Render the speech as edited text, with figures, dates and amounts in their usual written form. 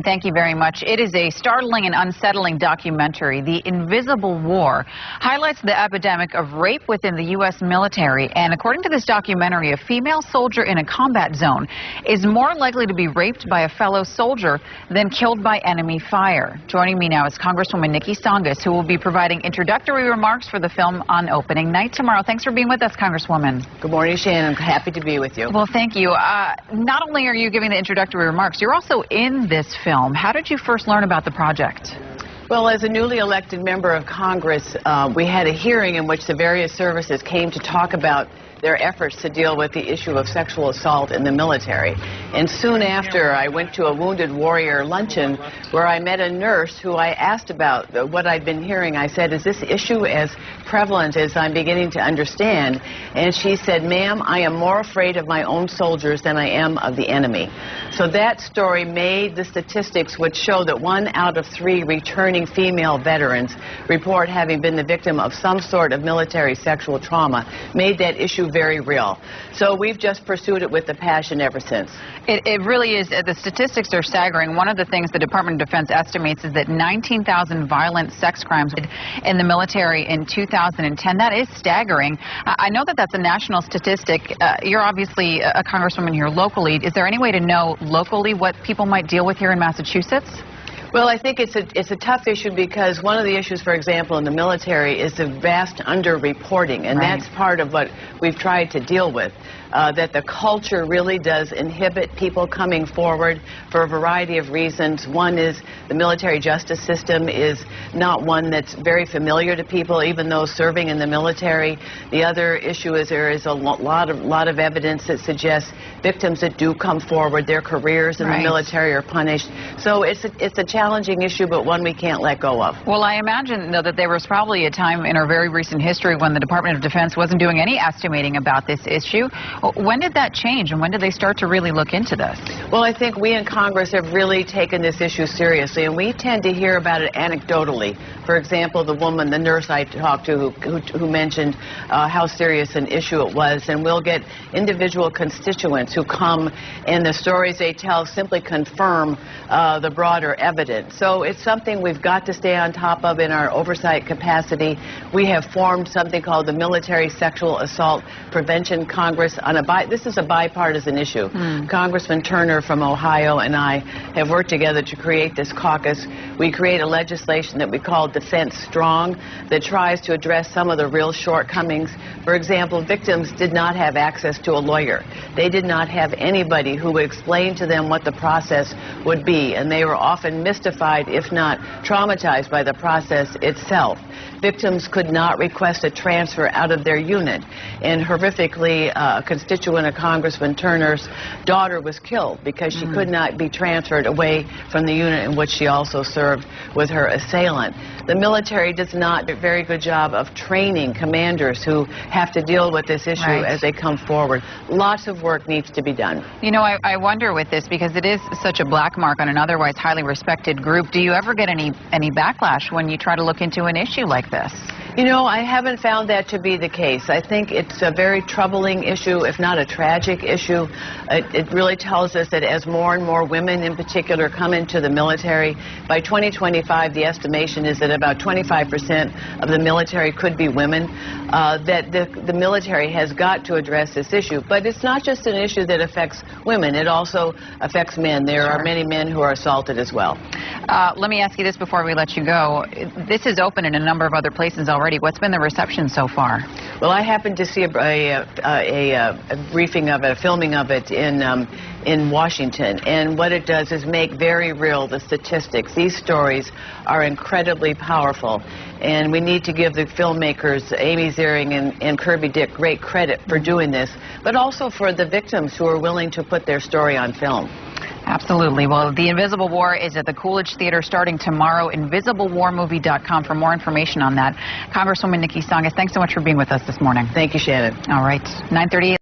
Thank you very much. It is a startling and unsettling documentary. The Invisible War highlights the epidemic of rape within the U.S. military. And according to this documentary, a female soldier in a combat zone is more likely to be raped by a fellow soldier than killed by enemy fire. Joining me now is Congresswoman Nikki Tsongas, who will be providing introductory remarks for the film on opening night tomorrow. Thanks for being with us, Congresswoman. Good morning, Shannon. I'm happy to be with you. Well, thank you. Not only are you giving the introductory remarks, you're also in this film. How did you first learn about the project? Well, as a newly elected member of Congress, we had a hearing in which the various services came to talk about their efforts to deal with the issue of sexual assault in the military. And soon after, I went to a Wounded Warrior luncheon where I met a nurse who I asked about what I'd been hearing. I said, is this issue as prevalent as I'm beginning to understand? And she said, ma'am, I am more afraid of my own soldiers than I am of the enemy. So that story made the statistics which show that 1 out of 3 returning female veterans report having been the victim of some sort of military sexual trauma, made that issue very real. So we've just pursued it with a passion ever since. It really is. The statistics are staggering. One of the things the Department of Defense estimates is that 19,000 violent sex crimes in the military in 2010. That is staggering. I know that that's a national statistic. You're obviously a congresswoman here locally. Is there any way to know locally what people might deal with here in Massachusetts? Well, I think it's a tough issue because one of the issues, for example, in the military is the vast underreporting, and right. That's part of what we've tried to deal with. That the culture really does inhibit people coming forward for a variety of reasons. One is the military justice system is not one that's very familiar to people, even those serving in the military. The other issue is there is a lot of evidence that suggests victims that do come forward, their careers in right. the military are punished. So it's a challenging issue, but one we can't let go of. Well, I imagine, though, that there was probably a time in our very recent history when the Department of Defense wasn't doing any estimating about this issue. When did that change, and when did they start to really look into this? Well, I think we in Congress have really taken this issue seriously, and we tend to hear about it anecdotally. For example, the nurse I talked to who mentioned how serious an issue it was, and we'll get individual constituents who come, and the stories they tell simply confirm the broader evidence. So it's something we've got to stay on top of in our oversight capacity. We have formed something called the Military Sexual Assault Prevention Congress. This is a bipartisan issue. Congressman Turner from Ohio and I have worked together to create this caucus. We create a legislation that we call Defense Strong that tries to address some of the real shortcomings. For example, victims did not have access to a lawyer. They did not have anybody who would explain to them what the process would be, and they were often mystified, if not traumatized, by the process itself. Victims could not request a transfer out of their unit, and horrifically, a constituent of Congressman Turner's daughter was killed because she could not be transferred away from the unit in which she also served with her assailant. The military does not do a very good job of training commanders who have to deal with this issue right. as they come forward. Lots of work needs to be done. You know, I wonder with this, because it is such a black mark on an otherwise highly respected group, do you ever get any backlash when you try to look into an issue like this? You know, I haven't found that to be the case. I think it's a very troubling issue, if not a tragic issue. It really tells us that as more and more women in particular come into the military, by 2025 the estimation is that about 25% of the military could be women, that the military has got to address this issue. But it's not just an issue that affects women, it also affects men. There are many men who are assaulted as well. Let me ask you this before we let you go. This is open in a number of other places already. What's been the reception so far? Well, I happened to see a briefing of it, a filming of it in Washington, and what it does is make very real the statistics. These stories are incredibly powerful, and we need to give the filmmakers, Amy Ziering and Kirby Dick, great credit for doing this, but also for the victims who are willing to put their story on film. Absolutely. Well, The Invisible War is at the Coolidge Theater starting tomorrow. InvisibleWarMovie.com for more information on that. Congresswoman Nikki Tsongas, thanks so much for being with us this morning. Thank you, Shannon. All right. 9:30.